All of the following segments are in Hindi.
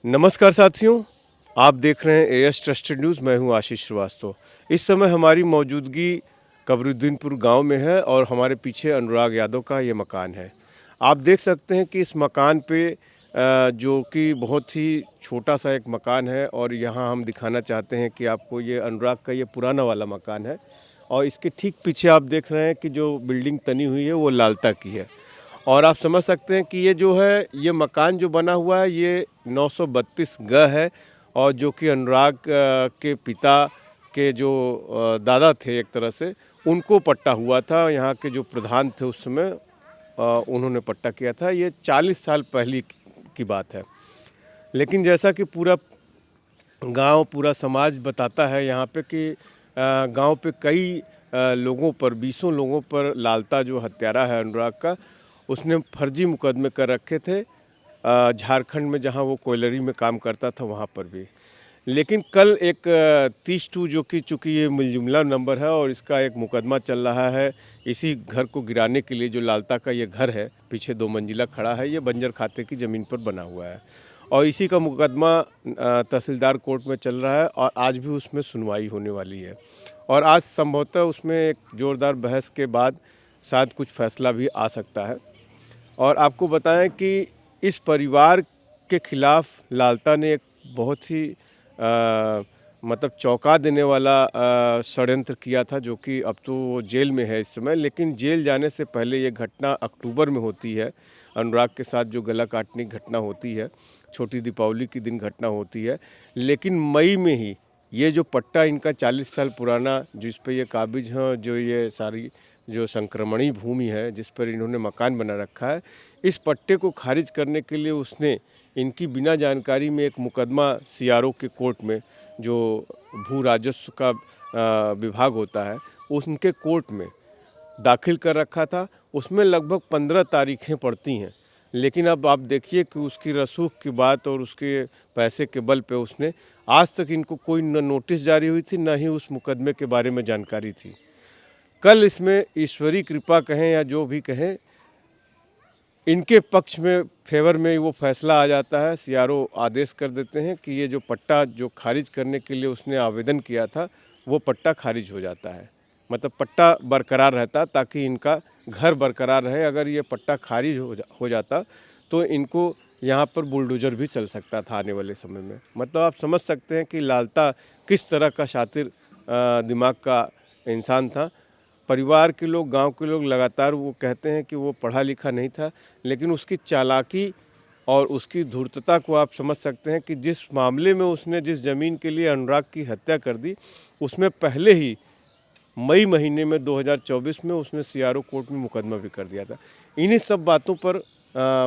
नमस्कार साथियों, आप देख रहे हैं एएस ट्रस्टेड न्यूज़। मैं हूं आशीष श्रीवास्तव। इस समय हमारी मौजूदगी कबरुद्दीनपुर गांव में है और हमारे पीछे अनुराग यादव का ये मकान है। आप देख सकते हैं कि इस मकान पे जो कि बहुत ही छोटा सा एक मकान है और यहाँ हम दिखाना चाहते हैं कि आपको ये अनुराग का ये पुराना वाला मकान है और इसके ठीक पीछे आप देख रहे हैं कि जो बिल्डिंग तनी हुई है वो लालता की है। और आप समझ सकते हैं कि ये जो है ये मकान जो बना हुआ है ये 932 ग है और जो कि अनुराग के पिता के जो दादा थे एक तरह से उनको पट्टा हुआ था। यहाँ के जो प्रधान थे उस समय उन्होंने पट्टा किया था। ये 40 साल पहले की बात है। लेकिन जैसा कि पूरा गांव पूरा समाज बताता है यहाँ पे कि गांव पे कई लोगों पर 20 लोगों पर लालता जो हत्यारा है अनुराग का उसने फर्जी मुकदमे कर रखे थे झारखंड में, जहां वो कोयलरी में काम करता था वहां पर भी। लेकिन कल एक 30-2 जो कि चूँकि ये मिलजुमला नंबर है और इसका एक मुकदमा चल रहा है इसी घर को गिराने के लिए। जो लालता का ये घर है पीछे 2 मंजिला खड़ा है, ये बंजर खाते की ज़मीन पर बना हुआ है और इसी का मुकदमा तहसीलदार कोर्ट में चल रहा है और आज भी उसमें सुनवाई होने वाली है। और आज संभवतः उसमें एक ज़ोरदार बहस के बाद शायद कुछ फैसला भी आ सकता है। और आपको बताएं कि इस परिवार के खिलाफ लालता ने एक बहुत ही मतलब चौंका देने वाला षड्यंत्र किया था, जो कि अब तो वो जेल में है इस समय। लेकिन जेल जाने से पहले ये घटना अक्टूबर में होती है। अनुराग के साथ जो गला काटने की घटना होती है छोटी दीपावली के दिन घटना होती है। लेकिन मई में ही ये जो पट्टा इनका 40 साल पुराना जिस पे ये काबिज हैं, जो ये सारी जो संक्रमणी भूमि है जिस पर इन्होंने मकान बना रखा है, इस पट्टे को खारिज करने के लिए उसने इनकी बिना जानकारी में एक मुकदमा सीआरओ के कोर्ट में, जो भू राजस्व का विभाग होता है, उनके कोर्ट में दाखिल कर रखा था। उसमें लगभग 15 तारीखें पड़ती हैं। लेकिन अब आप देखिए कि उसकी रसूख की बात और उसके पैसे के बल पे उसने आज तक इनको कोई न नोटिस जारी हुई थी, न ही उस मुकदमे के बारे में जानकारी थी। कल इसमें ईश्वरी कृपा कहें या जो भी कहें, इनके पक्ष में फेवर में वो फैसला आ जाता है। सीआरओ आदेश कर देते हैं कि ये जो पट्टा जो खारिज करने के लिए उसने आवेदन किया था वो पट्टा खारिज हो जाता है। मतलब पट्टा बरकरार रहता ताकि इनका घर बरकरार रहे। अगर ये पट्टा खारिज हो जाता तो इनको यहाँ पर बुलडोज़र भी चल सकता था आने वाले समय में। मतलब आप समझ सकते हैं कि लालता किस तरह का शातिर दिमाग का इंसान था। परिवार के लोग, गांव के लोग लगातार वो कहते हैं कि वो पढ़ा लिखा नहीं था, लेकिन उसकी चालाकी और उसकी धूर्तता को आप समझ सकते हैं कि जिस मामले में उसने जिस ज़मीन के लिए अनुराग की हत्या कर दी, उसमें पहले ही मई महीने में 2024 में उसने सीआरओ कोर्ट में मुकदमा भी कर दिया था। इन्हीं सब बातों पर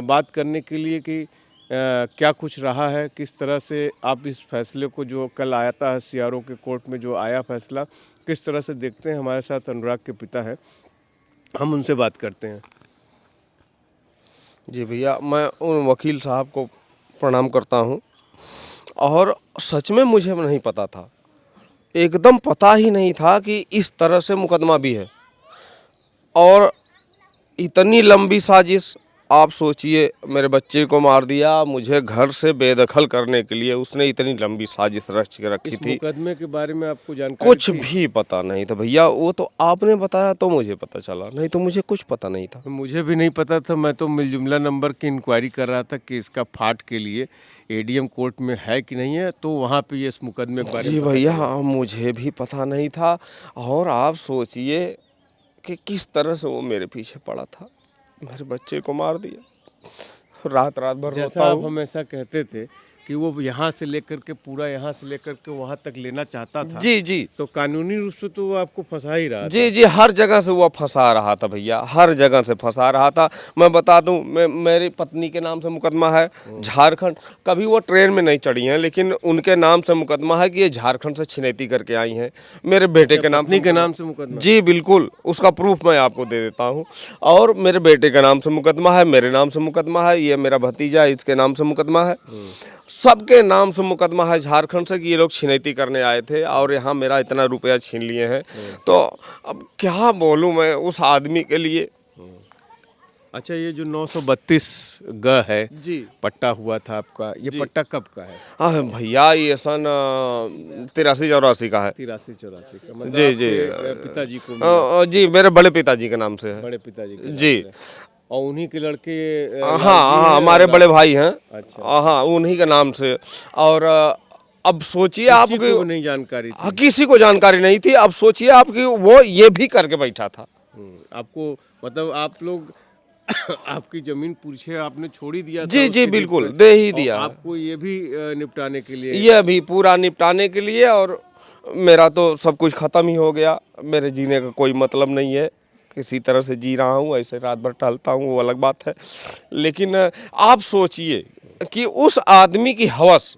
बात करने के लिए कि क्या कुछ रहा है, किस तरह से आप इस फैसले को जो कल आया था सीआरओ के कोर्ट में जो आया फैसला, किस तरह से देखते हैं। हमारे साथ अनुराग के पिता हैं, हम उनसे बात करते हैं। जी भैया, मैं उन वकील साहब को प्रणाम करता हूँ। और सच में मुझे नहीं पता था, एकदम पता ही नहीं था कि इस तरह से मुकदमा भी है। और इतनी लंबी साजिश, आप सोचिए, मेरे बच्चे को मार दिया, मुझे घर से बेदखल करने के लिए उसने इतनी लंबी साजिश रच के रखी इस थी। मुकदमे के बारे में आपको जानकारी कुछ थी? भी पता नहीं था भैया, वो तो आपने बताया तो मुझे पता चला, नहीं तो मुझे कुछ पता नहीं था। मुझे भी नहीं पता था। मैं तो मिलजुमला नंबर की इंक्वायरी कर रहा था कि इसका फाट के लिए एडीएम कोर्ट में है कि नहीं है, तो वहाँ पे ये इस मुकदमे के बारे में जी पता भैया, चला। मुझे भी पता नहीं था। और आप सोचिए कि किस तरह से वो मेरे पीछे पड़ा था, मेरे बच्चे को मार दिया। रात रात भर रोता जैसा आप हूँ। हमेशा कहते थे कि वो यहाँ से लेकर के पूरा यहाँ से लेकर के वहाँ तक लेना चाहता था, जी जी तो कानूनी रूप से तो वो आपको फंसा ही रहा जी था। जी, हर जगह से वो फंसा रहा था भैया, हर जगह से फंसा रहा था। मैं बता दूं, मेरी पत्नी के नाम से मुकदमा है झारखंड। कभी वो ट्रेन में नहीं चढ़ी हैं, लेकिन उनके नाम से मुकदमा है कि ये झारखंड से छिनैती करके आई हैं। मेरे बेटे अच्छा, के नाम से पत्नी के नाम से मुकदमा? जी बिल्कुल, उसका प्रूफ मैं आपको दे देता हूँ। और मेरे बेटे के नाम से मुकदमा है, मेरे नाम से मुकदमा है, ये मेरा भतीजा है, इसके नाम से मुकदमा है। सबके नाम से मुकदमा है झारखंड से कि ये लोग छिनैती करने आए थे और यहाँ मेरा इतना रुपया छीन लिए हैं। तो अब क्या बोलूँ मैं उस आदमी के लिए। अच्छा, ये जो 932 ग है जी पट्टा हुआ था आपका, ये पट्टा कब का है? हाँ भैया, ये सन 83-84 का है। 83-84 का, मतलब जी जी आपके पिताजी को मिला, जी मेरे बड़े पिताजी के नाम से है। बड़े पिताजी के जी नाम से। और उन्हीं के लड़के हाँ लालजी हाँ, हैं हमारे और बड़े भाई हैं। अच्छा, अच्छा। हाँ, उन्हीं के नाम से। और अब सोचिए आप किसी कि को नहीं जानकारी हाँ, थी। किसी को जानकारी नहीं थी। अब सोचिए आप कि वो ये भी करके बैठा था। आपको मतलब आप लोग आपकी जमीन पूछे आपने छोड़ ही दिया था जी जी उसके जिद बिल्कुल, पे, दे ही और दिया। आपको ये भी निपटाने के लिए। ये भी पूरा निपटाने के लिए, और मेरा तो सब कुछ ख़त्म ही हो गया। मेरे जीने का कोई मतलब नहीं है। किसी तरह से जी रहा हूँ, ऐसे रात भर टहलता हूँ, वो अलग बात है। लेकिन आप सोचिए कि उस आदमी की हवस,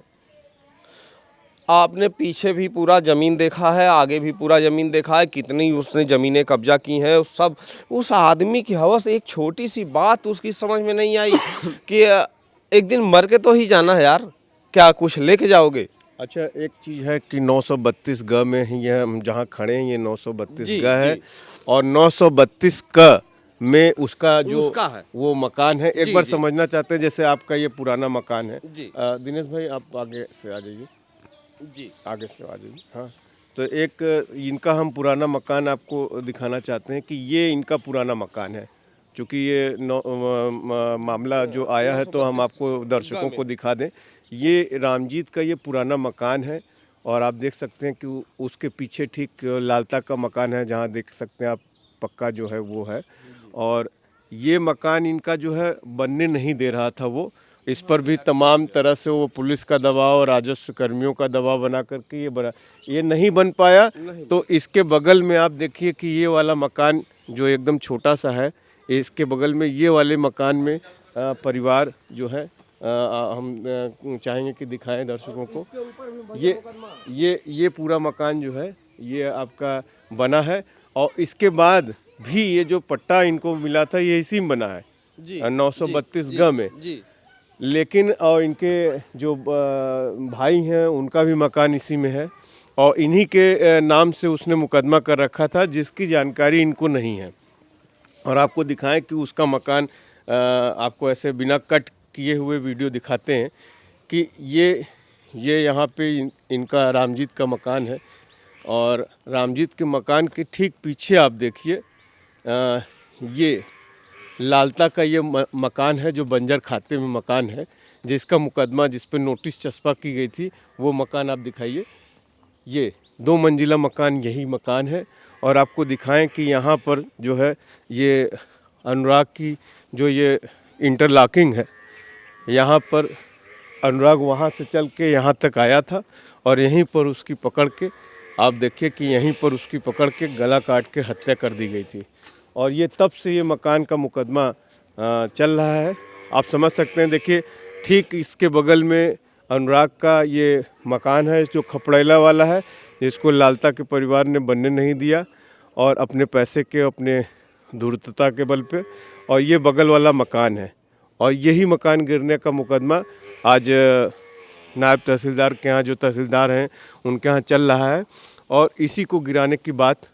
आपने पीछे भी पूरा ज़मीन देखा है, आगे भी पूरा ज़मीन देखा है, कितनी उसने ज़मीनें कब्जा की हैं, उस सब। उस आदमी की हवस, एक छोटी सी बात उसकी समझ में नहीं आई कि एक दिन मर के तो ही जाना है यार, क्या कुछ लेके जाओगे। अच्छा, एक चीज़ है कि 932 ग में ही है, हम जहाँ खड़े हैं ये 932 जी ग है, जी और 932 क में उसका जो उसका है। वो मकान है। एक जी बार जी समझना चाहते हैं, जैसे आपका ये पुराना मकान है। जी दिनेश भाई आप आगे से आ जाइए, जी आगे से आ जाइए। हाँ, तो एक इनका हम पुराना मकान आपको दिखाना चाहते हैं कि ये इनका पुराना मकान है। चूँकि ये मामला जो आया है तो हम आपको दर्शकों को दिखा दें। ये रामजीत का ये पुराना मकान है, और आप देख सकते हैं कि उसके पीछे ठीक लालता का मकान है, जहाँ देख सकते हैं आप पक्का जो है वो है। और ये मकान इनका जो है बनने नहीं दे रहा था वो, इस पर भी तमाम तरह से वो पुलिस का दबाव, राजस्व कर्मियों का दबाव बना करके ये नहीं बन पाया। तो इसके बगल में आप देखिए कि ये वाला मकान जो एकदम छोटा सा है, इसके बगल में ये वाले मकान में परिवार जो है, हम चाहेंगे कि दिखाएं दर्शकों को। ये पूरा मकान जो है ये आपका बना है, और इसके बाद भी ये जो पट्टा इनको मिला था ये इसी में बना है, जी 932 ग में। जी लेकिन और इनके जो भाई हैं उनका भी मकान इसी में है, और इन्हीं के नाम से उसने मुकदमा कर रखा था, जिसकी जानकारी इनको नहीं है। और आपको दिखाएं कि उसका मकान, आपको ऐसे बिना कट किए हुए वीडियो दिखाते हैं कि ये यहाँ पे इनका रामजीत का मकान है। और रामजीत के मकान के ठीक पीछे आप देखिए, ये लालता का ये मकान है जो बंजर खाते में मकान है, जिसका मुकदमा, जिस पे नोटिस चस्पा की गई थी, वो मकान आप दिखाइए। ये 2 मंजिला मकान यही मकान है। और आपको दिखाएं कि यहाँ पर जो है ये अनुराग की जो ये इंटरलॉकिंग है, यहाँ पर अनुराग वहाँ से चल के यहाँ तक आया था, और यहीं पर उसकी पकड़ के, आप देखिए कि यहीं पर उसकी पकड़ के गला काट के हत्या कर दी गई थी। और ये तब से ये मकान का मुकदमा चल रहा है। आप समझ सकते हैं, देखिए ठीक इसके बगल में अनुराग का ये मकान है जो खपड़ैला वाला है, जिसको लालता के परिवार ने बनने नहीं दिया, और अपने पैसे के, अपने धूर्तता के बल पे। और ये बगल वाला मकान है, और यही मकान गिरने का मुकदमा आज नायब तहसीलदार के यहाँ, जो तहसीलदार हैं उनके यहाँ चल रहा है, और इसी को गिराने की बात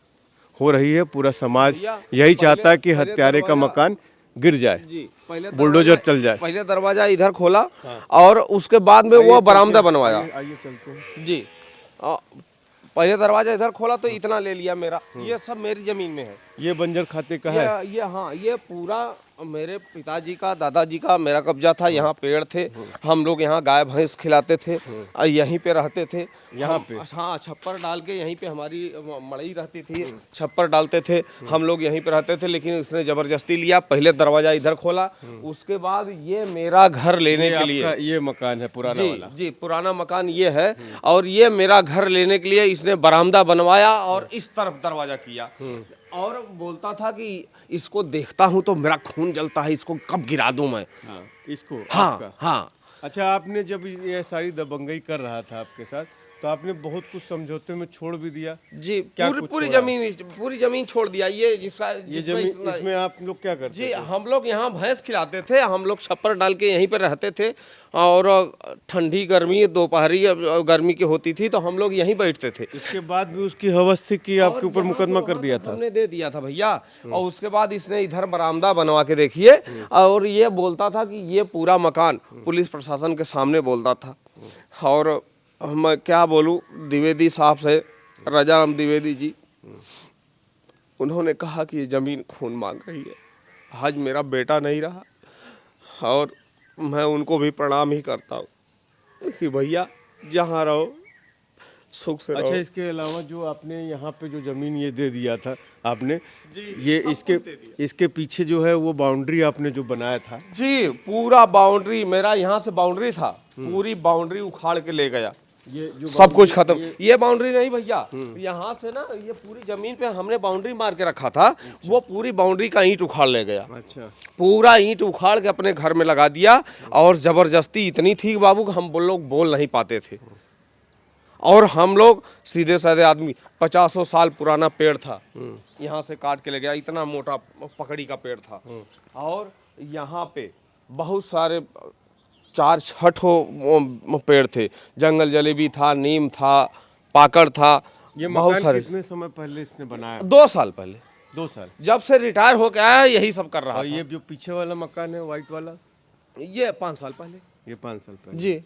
हो रही है। पूरा समाज यही चाहता है कि हत्यारे का मकान गिर जाए, जी पहले बुलडोजर चल जाए। पहले दरवाजा इधर खोला, और उसके बाद में वो बरामदा बनवाया। आइए चलते हैं। जी पहले दरवाजा इधर खोला तो इतना ले लिया मेरा। ये सब मेरी जमीन में है। ये बंजर खाते का है। ये हाँ, ये पूरा मेरे पिताजी का, दादाजी का मेरा कब्जा था। यहाँ पेड़ थे, हम लोग यहाँ गाय भैंस खिलाते थे, और यहीं पे रहते थे। यहाँ पे हाँ, छप्पर डाल के यहीं पे हमारी मड़ई रहती थी, छप्पर डालते थे, हम लोग यहीं पे रहते थे। लेकिन उसने ज़बरदस्ती लिया, पहले दरवाज़ा इधर खोला, उसके बाद ये मेरा घर लेने के लिए, ये मकान है पुराना वाला। जी पुराना मकान ये है, और ये मेरा घर लेने के लिए इसने बरामदा बनवाया और इस तरफ दरवाज़ा किया। और बोलता था कि इसको देखता हूँ तो मेरा खून जलता है, इसको कब गिरा दूं मैं। इसको हाँ आपका। हाँ अच्छा, आपने जब ये सारी दबंगई कर रहा था आपके साथ, तो आपने बहुत कुछ समझौते में छोड़ भी दिया। जी, क्या पूरी कुछ पूरी छोड़ा? जमीन छोड़ दिया। ये जिसका ये जिसमें जमीन, इसमें आप लोग क्या करते जी, थे? हम लोग यहाँ भैंस खिलाते थे, हम लोग छप्पर डाल के यहीं पर रहते थे। और ठंडी गर्मी दोपहरी गर्मी की होती थी तो हम लोग यहीं बैठते थे। इसके बाद भी उसकी हवस थी कि और आपके ऊपर यहाँ मुकदमा से कर वहाँ दिया तक था। हमने दे दिया था भैया। और उसके बाद इसने इधर बरामदा बनवा के देखिए, और ये बोलता था कि ये पूरा मकान पुलिस प्रशासन के सामने बोलता था। और मैं क्या बोलूँ, द्विवेदी साहब से, राजाराम द्विवेदी जी, उन्होंने कहा कि ये ज़मीन खून मांग रही है। आज मेरा बेटा नहीं रहा और मैं उनको भी प्रणाम ही करता हूँ कि भैया जहाँ रहो सुख से अच्छा, रहो। इसके अलावा जो आपने यहाँ पे जो जमीन ये दे दिया था आपने, जी, ये सब इसके कुछ दे दिया। इसके पीछे जो है वो बाउंड्री आपने जो बनाया था। जी, पूरा बाउंड्री मेरा यहाँ से बाउंड्री था, पूरी बाउंड्री उखाड़ के ले गया। ये जो सब कुछ खत्म। बाउंड्री- ये बाउंड्री नहीं भैया, यहाँ से ना ये पूरी जमीन पे हमने बाउंड्री मार के रखा था, वो पूरी बाउंड्री का ईंट उखाड़ ले गया। अच्छा, पूरा ईंट उखाड़ के अपने घर में लगा दिया। और जबरदस्ती इतनी थी बाबू कि हम लोग बोल नहीं पाते थे। और हम लोग सीधे साधे आदमी, 50 साल पुराना पेड़ था, यहाँ से काट के ले गया। इतना मोटा पकड़ी का पेड़ था। और यहाँ पे बहुत सारे 4-6 पेड़ थे। जंगल जलेबी था, नीम था, पाकड़ था, ये बहुत मकान सारे। कितने समय पहले इसने बनाया? 2 साल पहले, 2 साल। जब से रिटायर होके आया यही सब कर रहा और था। ये जो पीछे वाला मकान है व्हाइट वाला, ये 5 साल पहले। ये 5 साल पहले। जी,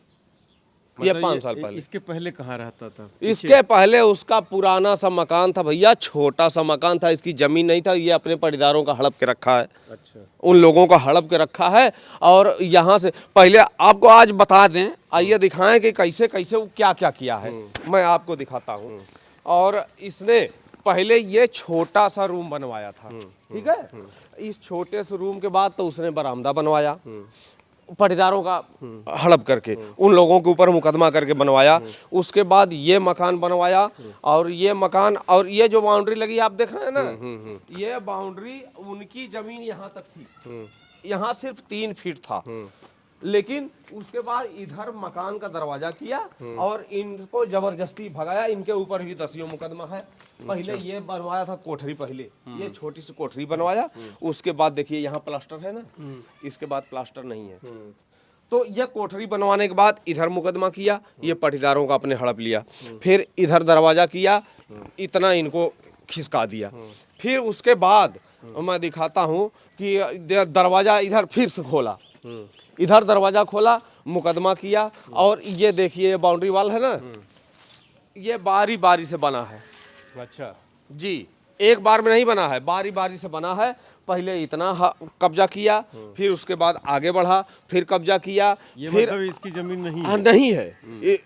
ये मतलब 5 साल पहले। इसके पहले कहाँ रहता था? इसके पहले उसका पुराना सा मकान था भैया, छोटा सा मकान था, इसकी जमीन नहीं था। ये अपने पटीदारों का हड़प के रखा है, अच्छा, उन लोगों का हड़प के रखा है। और यहाँ से पहले आपको आज बता दें, आइए दिखाएं कि कैसे कैसे वो क्या क्या किया है। मैं आपको दिखाता हूँ। और इसने पहले ये छोटा सा रूम बनवाया था, ठीक है। इस छोटे से रूम के बाद तो उसने बरामदा बनवाया, पटीदारों का हड़प करके उन लोगों के ऊपर मुकदमा करके बनवाया। उसके बाद ये मकान बनवाया। और ये मकान, और ये जो बाउंड्री लगी आप देख रहे हैं ना, ये बाउंड्री उनकी जमीन यहाँ तक थी। यहाँ सिर्फ 3 फीट था। लेकिन उसके बाद इधर मकान का दरवाजा किया और इनको जबरदस्ती भगाया। इनके ऊपर भी 10 मुकदमा है। पहले ये बनवाया था कोठरी, पहले ये छोटी सी कोठरी बनवाया। उसके बाद देखिए यहाँ प्लास्टर है ना, इसके बाद प्लास्टर नहीं है। तो यह कोठरी बनवाने के बाद इधर मुकदमा किया, ये पटीदारों का अपने हड़प लिया। फिर इधर दरवाजा किया, इतना इनको खिसका दिया। फिर उसके बाद मैं दिखाता हूँ कि दरवाजा इधर फिर से खोला, इधर दरवाजा खोला, मुकदमा किया। और ये देखिए ये बाउंड्री वाल है ना, ये बारी बारी से बना है। अच्छा जी, एक बार में नहीं बना है, बारी बारी से बना है। पहले इतना कब्जा किया, फिर उसके बाद आगे बढ़ा, फिर कब्जा किया। ये फिर मतलब इसकी जमीन नहीं है? हाँ, नहीं है,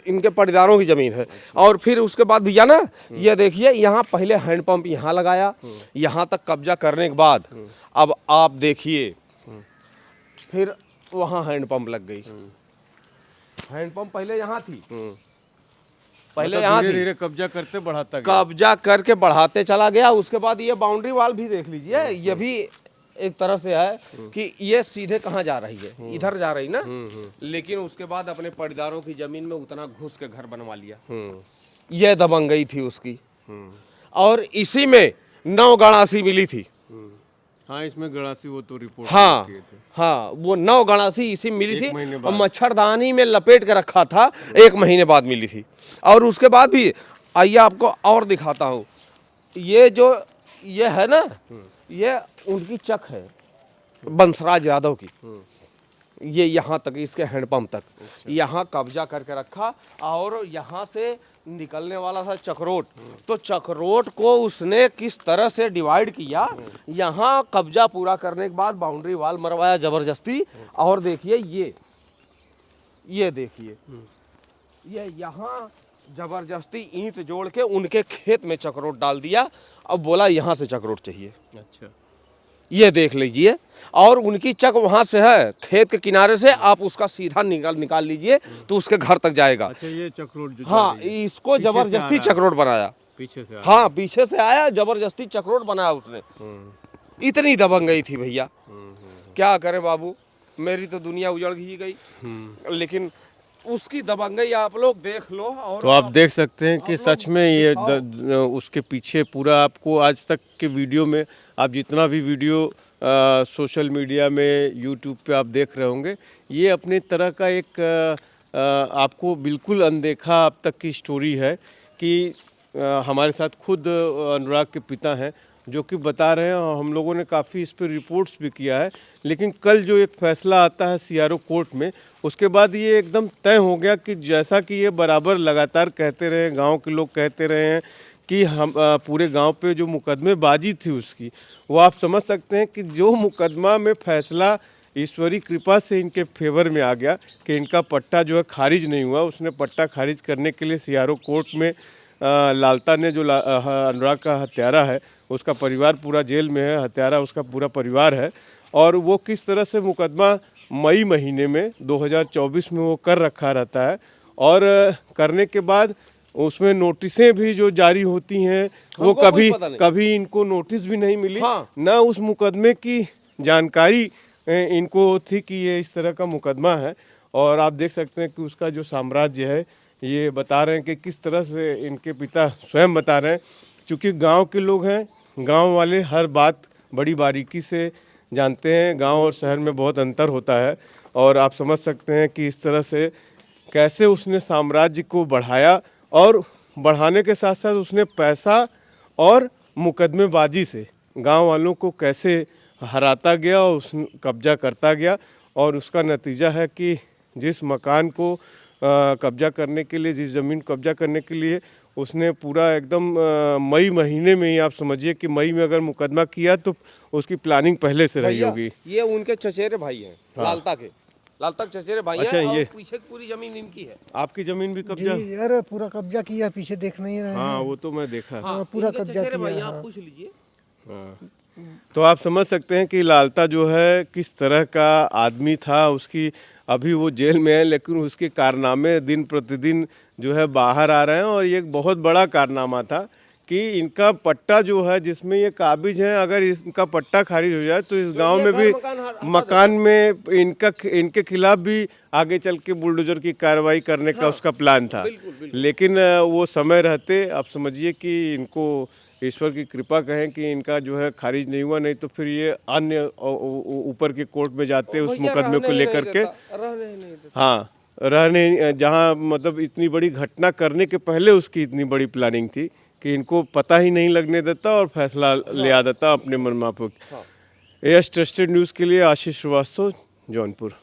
इनके पटीदारों की जमीन है। और फिर उसके बाद भैया ना, ये देखिए यहाँ पहले हैंडपंप यहाँ लगाया। यहाँ तक कब्जा करने के बाद अब आप देखिए, फिर वहाँ हैंडपंप लग गई। हैंडपंप पहले यहाँ थी, पहले मतलब यहाँ धीरे थी, धीरे कब्जा करते बढ़ाता गया। कब्जा करके बढ़ाते चला गया। उसके बाद ये बाउंड्री वाल भी देख लीजिए, ये भी एक तरह से है कि ये सीधे कहाँ जा रही है, इधर जा रही ना। लेकिन उसके बाद अपने पटीदारों की जमीन में उतना घुस के घर बनवा लिया। ये दबंगई थी उसकी। और इसी में 9 गणासी मिली थी। हाँ, इसमें गड़ासी वो तो रिपोर्ट हाँ किए थे। हाँ, वो 9 गणासी इसी मिली एक थी। महीने और बाद। मच्छरदानी में लपेट के रखा था, 1 महीने बाद मिली थी। और उसके बाद भी आइए आपको और दिखाता हूँ। ये जो ये है ना, ये उनकी चक है, बंसराज यादव की। ये यहाँ तक, इसके हैंडपंप तक यहाँ कब्जा करके रखा। और यहाँ से निकलने वाला था चक्रोट, तो चक्रोट को उसने किस तरह से डिवाइड किया। यहाँ कब्जा पूरा करने के बाद बाउंड्री वाल मरवाया जबरदस्ती। और देखिए ये देखिए, ये यहाँ जबरदस्ती ईंट जोड़ के उनके खेत में चक्रोट डाल दिया। अब बोला यहाँ से चक्रोट चाहिए। अच्छा, ये देख लीजिए। और उनकी चक वहाँ से है, खेत के किनारे से आप उसका सीधा निकाल लीजिए तो उसके घर तक जाएगा। अच्छा, ये चक्रोट जो हाँ, जा रही है, इसको पीछे से आ जबरदस्ती रहा है। चक्रोट बनाया। पीछे से हाँ, पीछे से आया, जबरदस्ती चक्रोट बनाया उसने। इतनी दबंगई थी भैया, क्या करे बाबू, मेरी तो दुनिया उजड़ ही गई। लेकिन उसकी दबंगई आप लोग देख लो। और तो आप देख सकते हैं कि आप सच लोग में ये दिखाओ। उसके पीछे पूरा आपको आज तक के वीडियो में आप जितना भी वीडियो सोशल मीडिया में यूट्यूब पे आप देख रहे होंगे, ये अपनी तरह का एक आपको बिल्कुल अनदेखा अब तक की स्टोरी है कि हमारे साथ खुद अनुराग के पिता हैं जो कि बता रहे हैं, और हम लोगों ने काफ़ी इस पर रिपोर्ट्स भी किया है। लेकिन कल जो एक फ़ैसला आता है सीआरओ कोर्ट में, उसके बाद ये एकदम तय हो गया कि जैसा कि ये बराबर लगातार कहते रहे, गांव के लोग कहते रहे हैं कि हम पूरे गांव पे जो मुकदमेबाजी थी उसकी, वो आप समझ सकते हैं कि जो मुकदमा में फ़ैसला ईश्वरी कृपा से इनके फेवर में आ गया कि इनका पट्टा जो है खारिज नहीं हुआ। उसने पट्टा खारिज करने के लिए सीआरओ कोर्ट में लालता ने जो अनुराग का हत्यारा है, उसका परिवार पूरा जेल में है, हत्यारा उसका पूरा परिवार है। और वो किस तरह से मुकदमा मई महीने में 2024 में वो कर रखा रहता है, और करने के बाद उसमें नोटिसें भी जो जारी होती हैं वो हमको कोई पता नहीं। कभी इनको नोटिस भी नहीं मिली, हाँ। ना उस मुकदमे की जानकारी इनको थी कि ये इस तरह का मुकदमा है। और आप देख सकते हैं कि उसका जो साम्राज्य है, ये बता रहे हैं कि किस तरह से इनके पिता स्वयं बता रहे हैं, चूँकि गांव के लोग हैं, गांव वाले हर बात बड़ी बारीकी से जानते हैं। गांव और शहर में बहुत अंतर होता है, और आप समझ सकते हैं कि इस तरह से कैसे उसने साम्राज्य को बढ़ाया, और बढ़ाने के साथ साथ उसने पैसा और मुकदमेबाजी से गांव वालों को कैसे हराता गया और उस कब्जा करता गया। और उसका नतीजा है कि जिस मकान को कब्जा करने के लिए, जिस ज़मीन को कब्जा करने के लिए उसने पूरा एकदम मई महीने में ही, आप समझिए कि मई में अगर मुकदमा किया तो उसकी प्लानिंग पहले से रही भैया, होगी। ये उनके चचेरे भाई हैं, लालता के चचेरे भाई अच्छा, हैं। और ये पीछे की पूरी जमीन इनकी है। आपकी ज़मीन भी कब्जा? जी यार पूरा कब्जा किया, पीछे देख नहीं रहे हाँ, हैं। वो तो मैं देखा। हाँ, पूरा इनके कब्जा चचेरे किया, भाई हैं, आप हाँ। पूछ लीजिए। हाँ। तो आप समझ सकते हैं कि लालता जो है किस तरह का आदमी था। उसकी अभी वो जेल में है, लेकिन उसके कारनामे दिन प्रतिदिन जो है बाहर आ रहे हैं। और ये एक बहुत बड़ा कारनामा था कि इनका पट्टा जो है, जिसमें ये काबिज हैं, अगर इनका पट्टा खारिज हो जाए तो इस गांव ये में घर भी मकान हटा मकान में इनके खिलाफ भी आगे चल के बुलडोजर की कार्रवाई करने का उसका प्लान था। बिल्कुल। लेकिन वो समय रहते, आप समझिए कि इनको ईश्वर की कृपा कहें कि इनका जो है खारिज नहीं हुआ, नहीं तो फिर ये अन्य ऊपर के कोर्ट में जाते उस भैया मुकदमे रहने को ही लेकर नहीं के। देता, रहने ही नहीं देता। हाँ, रहने जहाँ मतलब इतनी बड़ी घटना करने के पहले उसकी इतनी बड़ी प्लानिंग थी कि इनको पता ही नहीं लगने देता और फैसला ले आ देता अपने मनमाफिक। एएस ट्रस्टेड न्यूज़ के लिए आशीष श्रीवास्तव, जौनपुर।